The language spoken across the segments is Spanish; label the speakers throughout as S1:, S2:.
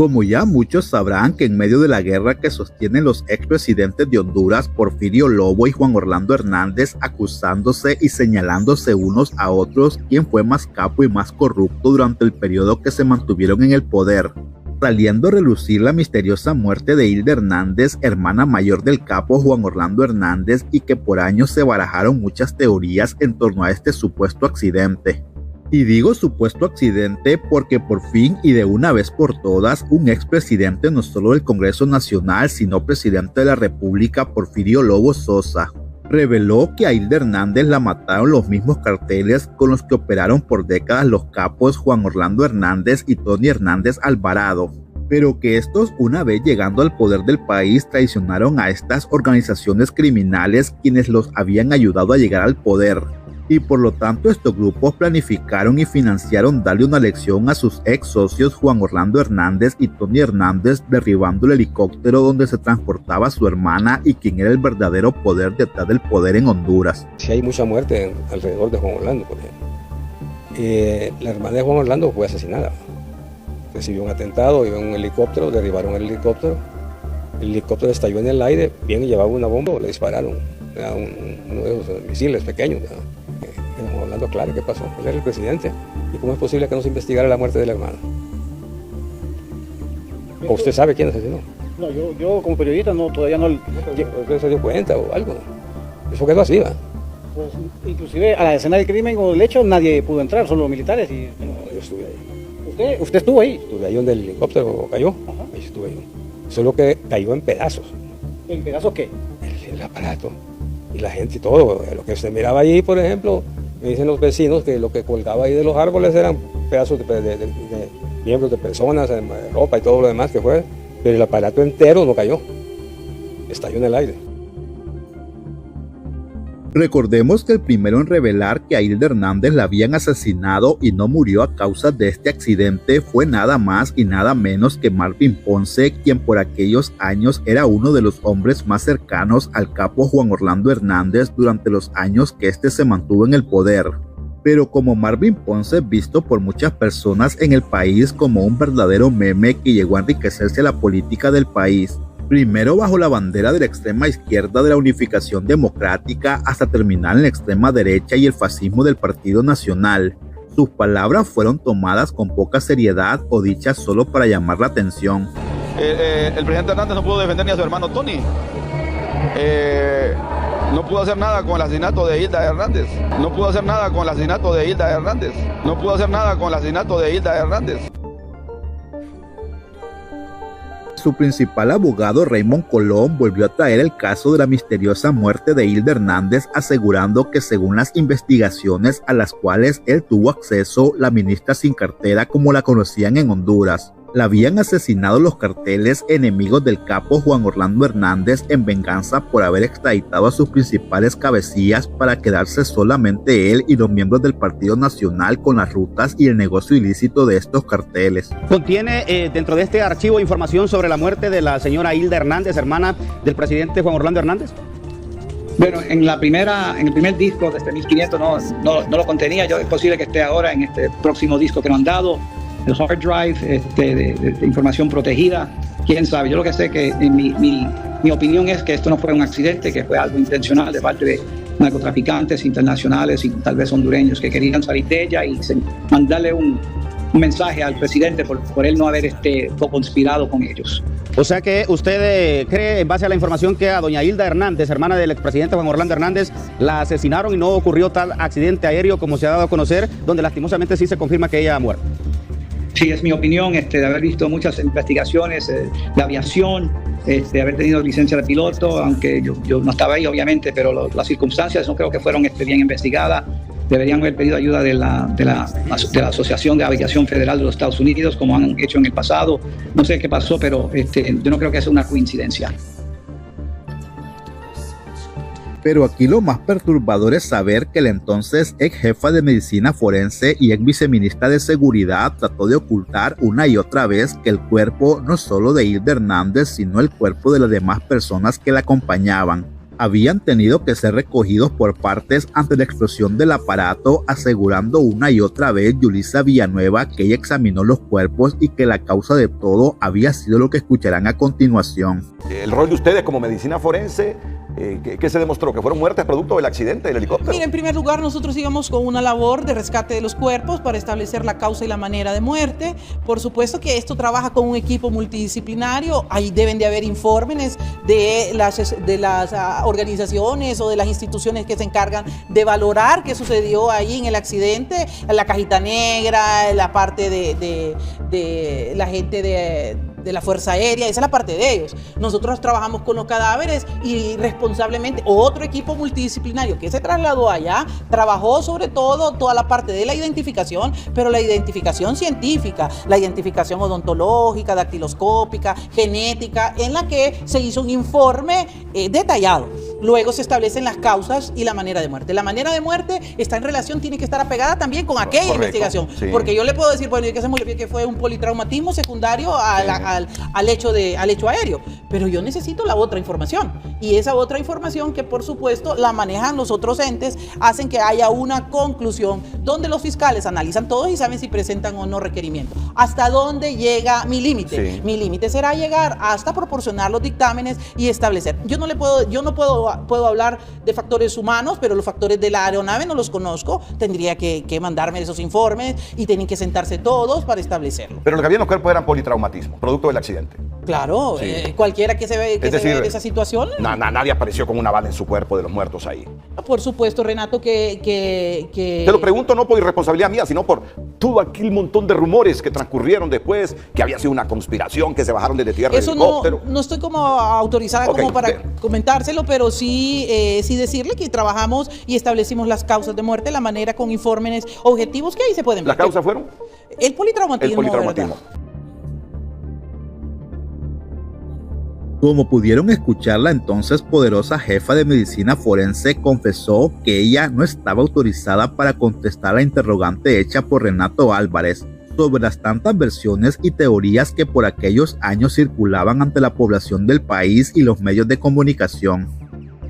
S1: Como ya muchos sabrán que en medio de la guerra que sostienen los expresidentes de Honduras, Porfirio Lobo y Juan Orlando Hernández, acusándose y señalándose unos a otros quién fue más capo y más corrupto durante el periodo que se mantuvieron en el poder, saliendo a relucir la misteriosa muerte de Hilda Hernández, hermana mayor del capo Juan Orlando Hernández, y que por años se barajaron muchas teorías en torno a este supuesto accidente. Y digo supuesto accidente porque por fin y de una vez por todas, un expresidente no solo del Congreso Nacional, sino presidente de la República, Porfirio Lobo Sosa, reveló que a Hilda Hernández la mataron los mismos carteles con los que operaron por décadas los capos Juan Orlando Hernández y Tony Hernández Alvarado, pero que estos, una vez llegando al poder del país, traicionaron a estas organizaciones criminales quienes los habían ayudado a llegar al poder. Y por lo tanto estos grupos planificaron y financiaron darle una lección a sus ex socios Juan Orlando Hernández y Tony Hernández, derribando el helicóptero donde se transportaba su hermana y quien era el verdadero poder detrás del poder en Honduras.
S2: Sí, hay mucha muerte alrededor de Juan Orlando, por ejemplo. La hermana de Juan Orlando fue asesinada. Recibió un atentado, iba en un helicóptero, derribaron el helicóptero estalló en el aire, bien llevaba una bomba, le dispararon, uno de esos misiles pequeños. Juan Orlando, claro, ¿qué pasó? Él era el presidente. ¿Y cómo es posible que no se investigara la muerte de la hermana? ¿O usted sabe quién asesinó?
S3: No, yo como periodista todavía no...
S2: ¿Usted se dio cuenta o algo? Eso quedó así, ¿va?
S3: Pues, inclusive a la escena del crimen o del hecho nadie pudo entrar, solo los militares y...
S2: No, yo estuve ahí.
S3: ¿Usted estuvo ahí?
S2: Estuve ahí donde el helicóptero cayó.
S3: Ajá.
S2: Ahí estuve ahí. Solo que cayó en pedazos.
S3: ¿En pedazos qué?
S2: El aparato. Y la gente y todo. Lo que se miraba allí, por ejemplo... Me dicen los vecinos que lo que colgaba ahí de los árboles eran pedazos de miembros de personas, de ropa y todo lo demás que fue, pero el aparato entero no cayó, estalló en el aire.
S1: Recordemos que el primero en revelar que a Hilda Hernández la habían asesinado y no murió a causa de este accidente fue nada más y nada menos que Marvin Ponce, quien por aquellos años era uno de los hombres más cercanos al capo Juan Orlando Hernández durante los años que este se mantuvo en el poder. Pero como Marvin Ponce es visto por muchas personas en el país como un verdadero meme que llegó a enriquecerse la política del país, primero bajo la bandera de la extrema izquierda de la Unificación Democrática hasta terminar en la extrema derecha y el fascismo del Partido Nacional, sus palabras fueron tomadas con poca seriedad o dichas solo para llamar la atención.
S4: El presidente Hernández no pudo defender ni a su hermano Tony. No pudo hacer nada con el asesinato de Hilda Hernández. No pudo hacer nada con el asesinato de Hilda Hernández. No pudo hacer nada con el asesinato de Hilda Hernández.
S1: Su principal abogado, Raymond Colón, volvió a traer el caso de la misteriosa muerte de Hilda Hernández, asegurando que según las investigaciones a las cuales él tuvo acceso, la ministra sin cartera, como la conocían en Honduras, la habían asesinado los carteles enemigos del capo Juan Orlando Hernández en venganza por haber extraditado a sus principales cabecillas para quedarse solamente él y los miembros del Partido Nacional con las rutas y el negocio ilícito de estos carteles.
S5: ¿Contiene dentro de este archivo información sobre la muerte de la señora Hilda Hernández, hermana del presidente Juan Orlando Hernández?
S6: Bueno, en el primer disco de este 1500 no lo contenía. Es posible que esté ahora en este próximo disco que nos han dado. El hard drive de información protegida, quién sabe. Yo lo que sé que mi opinión es que esto no fue un accidente, que fue algo intencional de parte de narcotraficantes internacionales y tal vez hondureños que querían salir de ella y mandarle un mensaje al presidente por él no haber conspirado con ellos.
S5: O sea que usted cree, en base a la información, que a doña Hilda Hernández, hermana del expresidente Juan Orlando Hernández, la asesinaron y no ocurrió tal accidente aéreo como se ha dado a conocer, donde lastimosamente sí se confirma que ella ha muerto.
S6: Sí, es mi opinión, de haber visto muchas investigaciones de aviación, de haber tenido licencia de piloto, aunque yo no estaba ahí obviamente, pero las circunstancias no creo que fueron bien investigadas. Deberían haber pedido ayuda de la Asociación de Aviación Federal de los Estados Unidos, como han hecho en el pasado. No sé qué pasó, pero yo no creo que sea una coincidencia.
S1: Pero aquí lo más perturbador es saber que la entonces ex jefa de medicina forense y ex viceministra de seguridad trató de ocultar una y otra vez que el cuerpo no solo de Hilda Hernández, sino el cuerpo de las demás personas que la acompañaban, habían tenido que ser recogidos por partes ante la explosión del aparato, asegurando una y otra vez Yulisa Villanueva que ella examinó los cuerpos y que la causa de todo había sido lo que escucharán a continuación.
S7: El rol de ustedes como medicina forense, ¿qué se demostró? ¿Que fueron muertes producto del accidente del helicóptero?
S8: Mira, en primer lugar, nosotros íbamos con una labor de rescate de los cuerpos para establecer la causa y la manera de muerte. Por supuesto que esto trabaja con un equipo multidisciplinario. Ahí deben de haber informes de las organizaciones o de las instituciones que se encargan de valorar qué sucedió ahí en el accidente, la cajita negra, la parte de la gente de la Fuerza Aérea, esa es la parte de ellos. Nosotros trabajamos con los cadáveres y responsablemente otro equipo multidisciplinario que se trasladó allá, trabajó sobre todo toda la parte de la identificación, pero la identificación científica, la identificación odontológica, dactiloscópica, genética, en la que se hizo un informe detallado. Luego se establecen las causas y la manera de muerte. La manera de muerte está en relación, tiene que estar apegada también con aquella investigación. Sí. Porque yo le puedo decir, bueno, ¿y qué se murió? Que fue un politraumatismo secundario al hecho aéreo. Pero yo necesito la otra información. Y esa otra información que por supuesto la manejan los otros entes, hacen que haya una conclusión donde los fiscales analizan todos y saben si presentan o no requerimientos. ¿Hasta dónde llega mi límite? Sí. Mi límite será llegar hasta proporcionar los dictámenes y establecer. Yo no puedo hablar de factores humanos, pero los factores de la aeronave no los conozco. Tendría que mandarme esos informes y tienen que sentarse todos para establecerlo.
S7: Pero lo que había en los cuerpos eran politraumatismo, producto del accidente.
S8: Claro, sí. Cualquiera que se ve en esa situación.
S7: Nadie apareció con una bala en su cuerpo de los muertos ahí.
S8: Por supuesto, Renato, que...
S7: Te lo pregunto no por irresponsabilidad mía, sino por todo aquel montón de rumores que transcurrieron después, que había sido una conspiración, que se bajaron desde tierra del helicóptero.
S8: No estoy como autorizada como para comentárselo, pero sí decirle que trabajamos y establecimos las causas de muerte, la manera con informes objetivos que ahí se pueden ver.
S7: ¿Las causas fueron?
S8: El politraumatismo.
S1: Como pudieron escuchar, la entonces poderosa jefa de medicina forense confesó que ella no estaba autorizada para contestar la interrogante hecha por Renato Álvarez sobre las tantas versiones y teorías que por aquellos años circulaban ante la población del país y los medios de comunicación.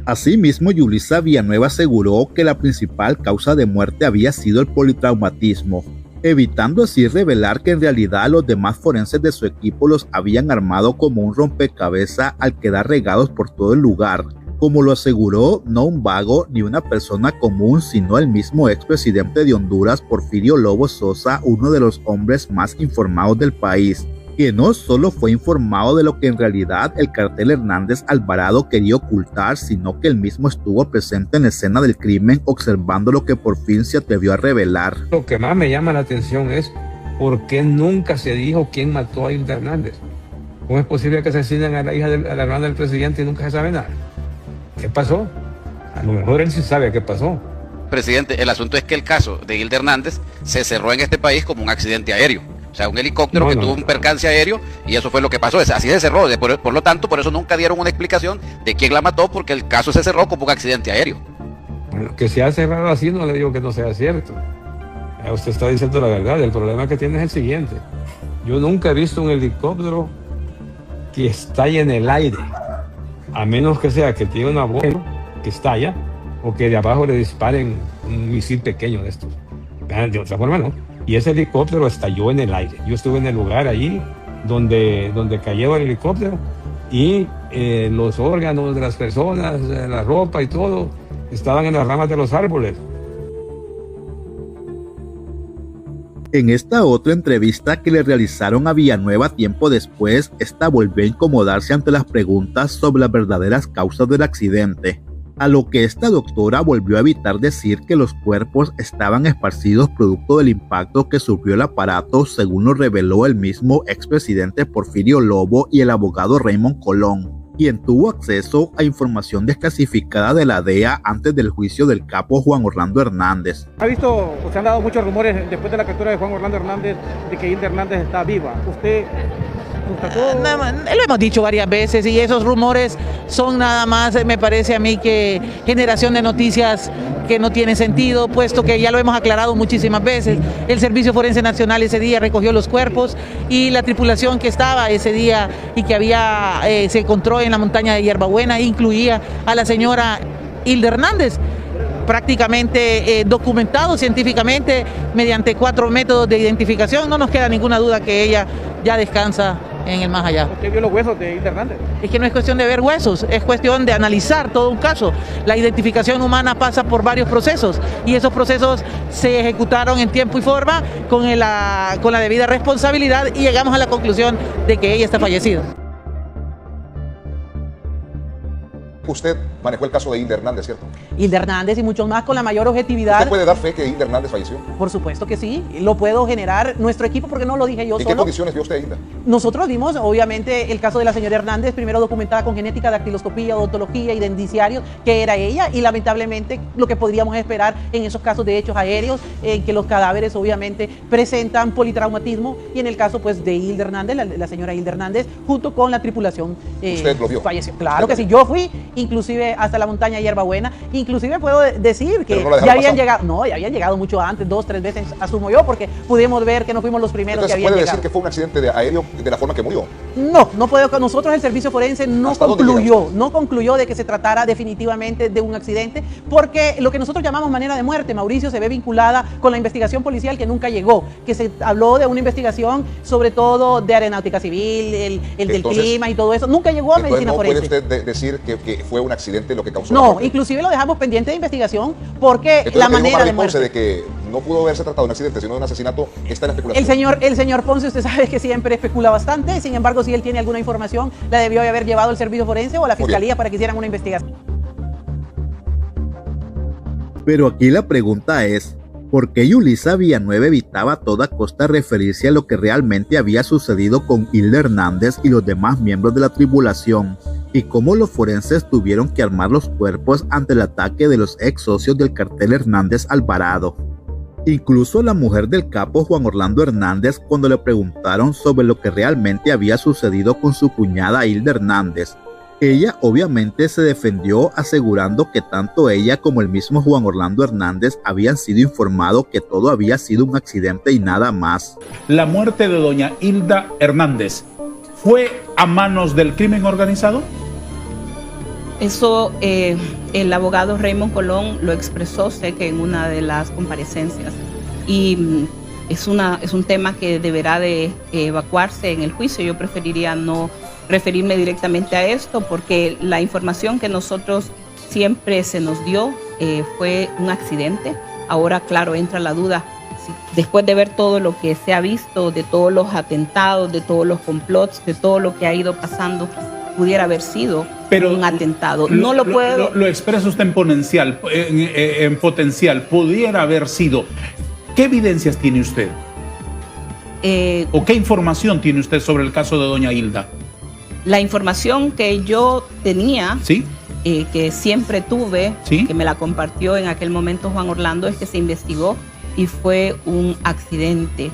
S1: Asimismo, Yulisa Villanueva aseguró que la principal causa de muerte había sido el politraumatismo, evitando así revelar que en realidad los demás forenses de su equipo los habían armado como un rompecabezas al quedar regados por todo el lugar, como lo aseguró no un vago ni una persona común, sino el mismo expresidente de Honduras, Porfirio Lobo Sosa, uno de los hombres más informados del país, que no solo fue informado de lo que en realidad el cartel Hernández Alvarado quería ocultar, sino que él mismo estuvo presente en la escena del crimen observando lo que por fin se atrevió a revelar.
S2: Lo que más me llama la atención es por qué nunca se dijo quién mató a Hilda Hernández. ¿Cómo es posible que asesinen a la hija a la hermana del presidente y nunca se sabe nada? ¿Qué pasó? A lo mejor él sí sabe qué pasó.
S9: Presidente, el asunto es que el caso de Hilda Hernández se cerró en este país como un accidente aéreo. O sea, un helicóptero que tuvo un percance aéreo y eso fue lo que pasó. Así se cerró. Por lo tanto, por eso nunca dieron una explicación de quién la mató, porque el caso se cerró como un accidente aéreo.
S2: Bueno, que se ha cerrado así no le digo que no sea cierto. Usted está diciendo la verdad. El problema que tiene es el siguiente. Yo nunca he visto un helicóptero que estalle en el aire, a menos que sea que tiene una bomba que estalla o que de abajo le disparen un misil pequeño de estos. De otra forma no. Y ese helicóptero estalló en el aire. Yo estuve en el lugar allí donde cayó el helicóptero y los órganos de las personas, la ropa y todo, estaban en las ramas de los árboles.
S1: En esta otra entrevista que le realizaron a Villanueva tiempo después, esta volvió a incomodarse ante las preguntas sobre las verdaderas causas del accidente, a lo que esta doctora volvió a evitar decir que los cuerpos estaban esparcidos producto del impacto que sufrió el aparato, según lo reveló el mismo expresidente Porfirio Lobo y el abogado Raymond Colón, quien tuvo acceso a información desclasificada de la DEA antes del juicio del capo Juan Orlando Hernández.
S3: Ha visto, se han dado muchos rumores después de la captura de Juan Orlando Hernández de que Hilda Hernández está viva. ¿Usted
S8: Lo hemos dicho varias veces y esos rumores son nada más, me parece a mí, que generación de noticias que no tiene sentido, puesto que ya lo hemos aclarado muchísimas veces. El Servicio Forense Nacional ese día recogió los cuerpos y la tripulación que estaba ese día y que se encontró en la montaña de Hierbabuena incluía a la señora Hilda Hernández, prácticamente documentado científicamente mediante 4 métodos de identificación. No nos queda ninguna duda que ella ya descansa en el más allá.
S3: ¿Usted vio los huesos de Hilda Hernández?
S8: Es que no es cuestión de ver huesos, es cuestión de analizar todo un caso. La identificación humana pasa por varios procesos y esos procesos se ejecutaron en tiempo y forma con la debida responsabilidad y llegamos a la conclusión de que ella está fallecida.
S7: Usted manejó el caso de Hilda Hernández, ¿cierto?
S8: Hilda Hernández y muchos más con la mayor objetividad.
S7: ¿Usted puede dar fe que Hilda Hernández falleció?
S8: Por supuesto que sí, lo puedo generar nuestro equipo porque no lo dije yo solo.
S7: ¿En qué condiciones vio usted a Hilda?
S8: Nosotros vimos, obviamente, el caso de la señora Hernández, primero documentada con genética, dactiloscopía, odontología y de indiciarios, que era ella, y lamentablemente lo que podríamos esperar en esos casos de hechos aéreos, en que los cadáveres obviamente presentan politraumatismo, y en el caso pues de Hilda Hernández, la señora Hilda Hernández, junto con la tripulación
S7: ¿Usted lo vio?
S8: falleció. Claro que sí, yo fui inclusive hasta la montaña de Hierbabuena, inclusive puedo decir que ya habían llegado, ya habían llegado mucho antes, 2, 3 veces, asumo yo, porque pudimos ver que no fuimos los primeros.
S7: Entonces,
S8: que habían llegado.
S7: ¿puede decir que fue un accidente aéreo de la forma que murió?
S8: No puedo. Nosotros el servicio forense no concluyó de que se tratara definitivamente de un accidente, porque lo que nosotros llamamos manera de muerte, Mauricio, se ve vinculada con la investigación policial que nunca llegó, que se habló de una investigación sobre todo de aeronáutica civil, del clima y todo eso, nunca llegó a medicina forense.
S7: ¿No puede usted decir que fue un accidente lo que causó?
S8: No, inclusive lo dejamos pendiente de investigación porque
S7: entonces,
S8: la manera de muerte.
S7: De que no pudo haberse tratado de un accidente, sino de un asesinato, está en la especulación.
S8: El señor Ponce, usted sabe que siempre especula bastante, sin embargo, si él tiene alguna información, la debió haber llevado el servicio forense o a la fiscalía para que hicieran una investigación.
S1: Pero aquí la pregunta es, ¿por qué Yulisa Villanueva evitaba a toda costa referirse a lo que realmente había sucedido con Hilda Hernández y los demás miembros de la tripulación? ¿Y cómo los forenses tuvieron que armar los cuerpos ante el ataque de los ex socios del cartel Hernández Alvarado? Incluso la mujer del capo Juan Orlando Hernández, cuando le preguntaron sobre lo que realmente había sucedido con su cuñada Hilda Hernández, ella obviamente se defendió asegurando que tanto ella como el mismo Juan Orlando Hernández habían sido informados que todo había sido un accidente y nada más.
S10: La muerte de doña Hilda Hernández ¿fue a manos del crimen organizado?
S11: Eso el abogado Raymond Colón lo expresó, sé que en una de las comparecencias, y es un tema que deberá de evacuarse en el juicio. Yo preferiría no referirme directamente a esto porque la información que nosotros siempre se nos dio fue un accidente. Ahora, claro, entra la duda. Después de ver todo lo que se ha visto, de todos los atentados, de todos los complots, de todo lo que ha ido pasando, pudiera haber sido un atentado. No lo puedo...
S10: Lo expresa usted en potencial. Pudiera haber sido. ¿Qué evidencias tiene usted? ¿O qué información tiene usted sobre el caso de doña Hilda?
S11: La información que yo tenía... ¿Sí? Que siempre tuve, ¿sí?, que me la compartió en aquel momento Juan Orlando, es que se investigó y fue un accidente.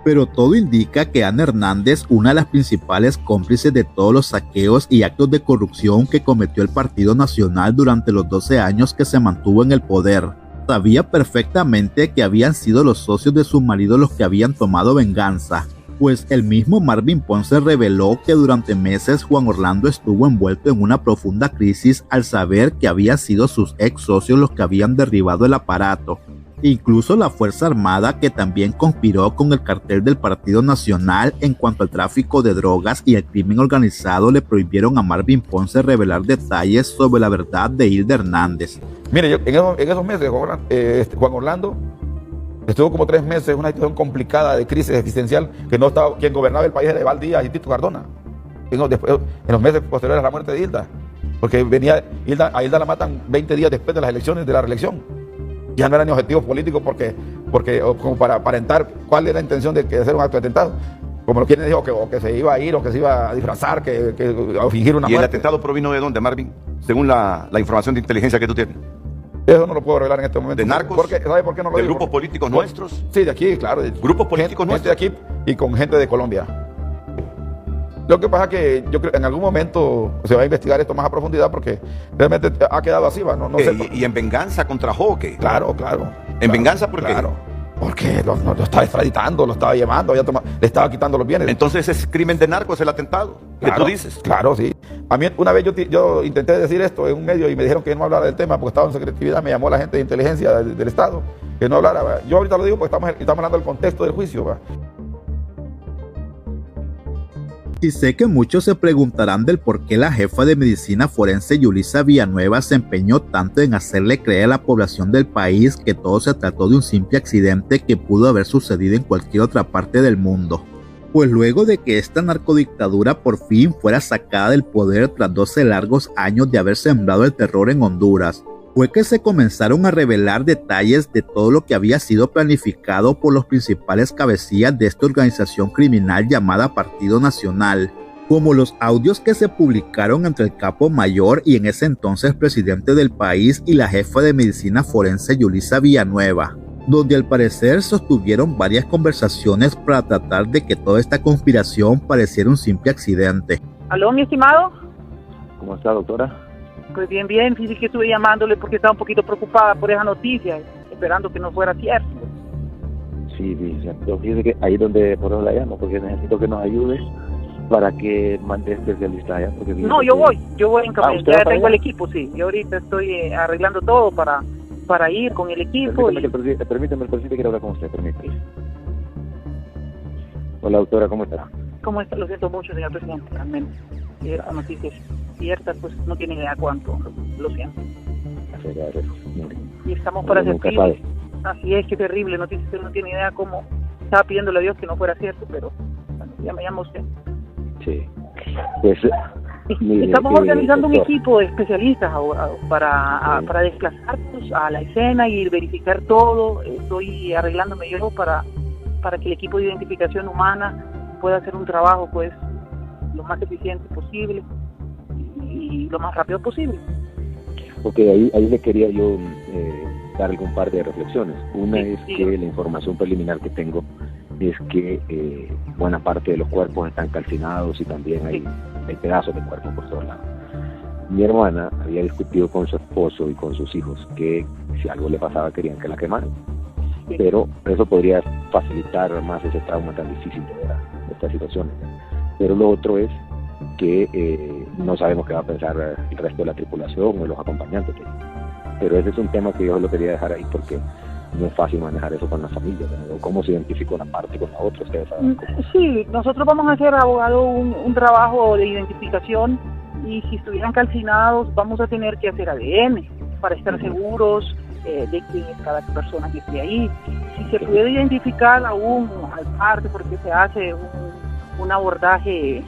S1: Pero todo indica que Ana Hernández, una de las principales cómplices de todos los saqueos y actos de corrupción que cometió el Partido Nacional durante los 12 años que se mantuvo en el poder, sabía perfectamente que habían sido los socios de su marido los que habían tomado venganza, pues el mismo Marvin Ponce reveló que durante meses Juan Orlando estuvo envuelto en una profunda crisis al saber que habían sido sus ex socios los que habían derribado el aparato. Incluso la Fuerza Armada, que también conspiró con el cartel del Partido Nacional en cuanto al tráfico de drogas y el crimen organizado, le prohibieron a Marvin Ponce revelar detalles sobre la verdad de Hilda Hernández.
S4: Mire, en esos meses Juan Orlando estuvo como 3 meses en una situación complicada de crisis existencial, que no estaba, quien gobernaba el país era Eval Díaz y Tito Cardona. En los meses posteriores a la muerte de Hilda, porque a Hilda la matan 20 días después de las elecciones, de la reelección. Ya no era ni objetivo político porque como para aparentar cuál era la intención de hacer un acto de atentado. Como quien dijo que se iba a ir o que se iba a disfrazar, a fingir una muerte.
S7: ¿Y el atentado provino de dónde, Marvin? Según la información de inteligencia que tú tienes.
S4: Eso no lo puedo revelar en este momento.
S7: ¿De narcos?
S4: ¿Sabe por qué no lo
S7: ¿De
S4: digo?
S7: grupos políticos nuestros?
S4: Sí, de aquí, claro.
S7: ¿Grupos políticos nuestros?
S4: Gente de aquí y con gente de Colombia. Lo que pasa es que yo creo que en algún momento se va a investigar esto más a profundidad porque realmente ha quedado así, ¿va? No sé.
S7: ¿Y en venganza contra Joque?
S4: Claro.
S7: ¿En venganza por qué?
S4: Claro. Porque lo estaba extraditando, lo estaba llevando, le estaba quitando los bienes.
S7: Entonces es crimen de narcos el atentado,
S4: claro,
S7: que tú dices.
S4: Claro, sí. A mí una vez yo intenté decir esto en un medio y me dijeron que no hablara del tema porque estaba en secretividad, me llamó la gente de inteligencia del Estado, que no hablara. ¿Va? Yo ahorita lo digo porque estamos hablando del contexto del juicio. ¿Va?
S1: Y sé que muchos se preguntarán del por qué la jefa de medicina forense Yulisa Villanueva se empeñó tanto en hacerle creer a la población del país que todo se trató de un simple accidente que pudo haber sucedido en cualquier otra parte del mundo. Pues luego de que esta narcodictadura por fin fuera sacada del poder tras 12 largos años de haber sembrado el terror en Honduras, fue que se comenzaron a revelar detalles de todo lo que había sido planificado por los principales cabecillas de esta organización criminal llamada Partido Nacional, como los audios que se publicaron entre el capo mayor y en ese entonces presidente del país y la jefa de medicina forense Yulisa Villanueva, donde al parecer sostuvieron varias conversaciones para tratar de que toda esta conspiración pareciera un simple accidente.
S12: ¿Aló, mi estimado?
S13: ¿Cómo está, doctora?
S12: Pues bien, fíjese que estuve llamándole porque estaba un poquito preocupada por esa noticia, esperando que no fuera cierto.
S13: Sí, fíjese que ahí donde por eso la llamo, porque necesito que nos ayudes para que mande especialistas allá. Porque
S12: no, yo voy en camino, ya tengo
S13: allá?
S12: El equipo, sí. Yo ahorita estoy arreglando todo para ir con el equipo.
S13: Permítame, el presidente quiere hablar con usted, permítame. Hola, doctora, ¿cómo está?
S12: ¿Cómo está? Lo siento mucho, señor presidente, realmente. Si esta noticia es cierta, pues no tiene idea cuánto, lo siento. Y estamos para servirle. Así es, que terrible noticia, usted no tiene idea cómo estaba pidiéndole a Dios que no fuera cierto, pero bueno, ya me llama usted.
S13: Sí, pues...
S12: Estamos organizando un equipo de especialistas, abogados, para desplazarnos a la escena y verificar todo. Estoy arreglándome yo para que el equipo de identificación humana pueda hacer un trabajo pues lo más eficiente posible y lo más rápido posible.
S13: Ok, ahí le quería yo dar algún par de reflexiones. Una es que la información preliminar que tengo es que buena parte de los cuerpos están calcinados y también hay pedazos de cuerpo por todos lados. Mi hermana había discutido con su esposo y con sus hijos que si algo le pasaba querían que la quemaran. Pero eso podría facilitar más ese trauma tan difícil de estas situaciones. Pero lo otro es que no sabemos qué va a pensar el resto de la tripulación o los acompañantes. Pero ese es un tema que yo lo quería dejar ahí porque no es fácil manejar eso con la familia, ¿no? Cómo se identifica una parte con la otra, ustedes saben.
S12: Sí, nosotros vamos a hacer, abogado, un trabajo de identificación y si estuvieran calcinados vamos a tener que hacer ADN para estar seguros de quién es cada persona que esté ahí. Si se puede identificar aún al parte, porque se hace un abordaje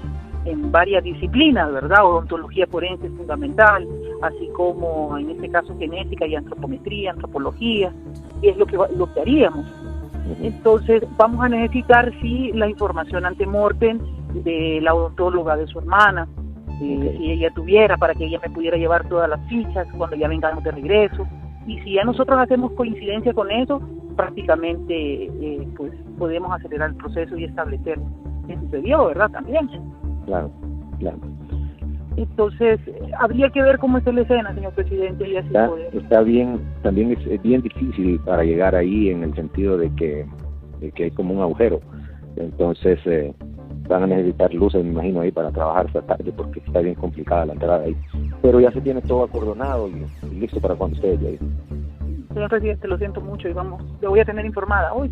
S12: en varias disciplinas, ¿verdad? Odontología forense es fundamental, así como en este caso genética y antropometría, antropología, y es lo que haríamos. Entonces vamos a necesitar sí la información antemortem de la odontóloga de su hermana, si ella tuviera, para que ella me pudiera llevar todas las fichas cuando ya vengamos de regreso. Y si ya nosotros hacemos coincidencia con eso, prácticamente pues podemos acelerar el proceso y establecer qué sucedió, ¿verdad? También.
S13: Claro.
S12: Entonces, habría que ver cómo está la escena, señor presidente, y así
S13: está bien, también es bien difícil para llegar ahí en el sentido de que hay como un agujero. Entonces, van a necesitar luces, me imagino, ahí para trabajar esta tarde porque está bien complicada la entrada ahí. Pero ya se tiene todo acordonado y listo para cuando ustedes lleguen.
S12: Señor presidente, lo siento mucho y le voy a tener informada hoy.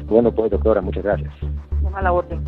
S13: Bueno, pues, doctora, muchas gracias.
S12: A la orden.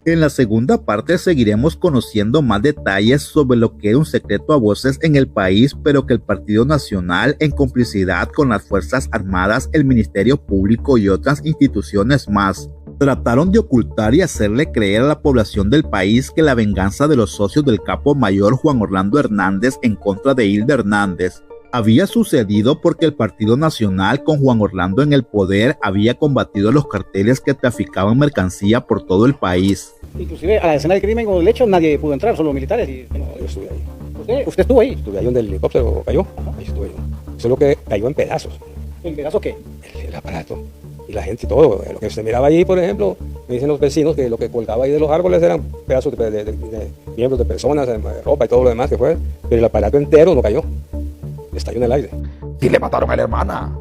S1: En la segunda parte seguiremos conociendo más detalles sobre lo que era un secreto a voces en el país, pero que el Partido Nacional, en complicidad con las Fuerzas Armadas, el Ministerio Público y otras instituciones más, trataron de ocultar y hacerle creer a la población del país que la venganza de los socios del capo mayor Juan Orlando Hernández en contra de Hilda Hernández había sucedido porque el Partido Nacional, con Juan Orlando en el poder, había combatido los carteles que traficaban mercancía por todo el país.
S3: Inclusive a la escena del crimen o del hecho nadie pudo entrar, solo militares.
S2: No, yo estuve ahí.
S3: Pues ¿Usted estuvo ahí?
S2: Estuve ahí donde el helicóptero cayó. Ahí estuve yo. Eso es lo que cayó en pedazos.
S3: ¿En pedazos qué?
S2: El aparato. Y la gente y todo. Lo que se miraba allí, por ejemplo, me dicen los vecinos que lo que colgaba ahí de los árboles eran pedazos de miembros de personas, de ropa y todo lo demás que fue. Pero el aparato entero no cayó. Estalló en el aire.
S4: Sí, le mataron a la hermana.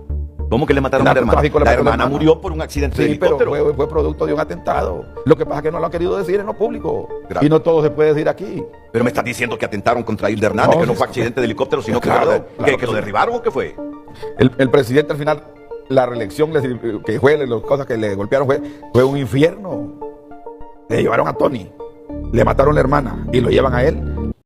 S7: ¿Cómo que le mataron a la hermana? La hermana murió por un accidente de helicóptero.
S4: Pero fue producto de un atentado. Lo que pasa es que no lo han querido decir en lo público. Y no todo se puede decir aquí.
S7: Pero me estás diciendo que atentaron contra Hilda Hernández, que no fue accidente de helicóptero, sino que lo derribaron o qué fue.
S4: El presidente al final, la reelección que fue, las cosas que le golpearon fue un infierno. Le llevaron a Tony, le mataron a la hermana y lo llevan a él.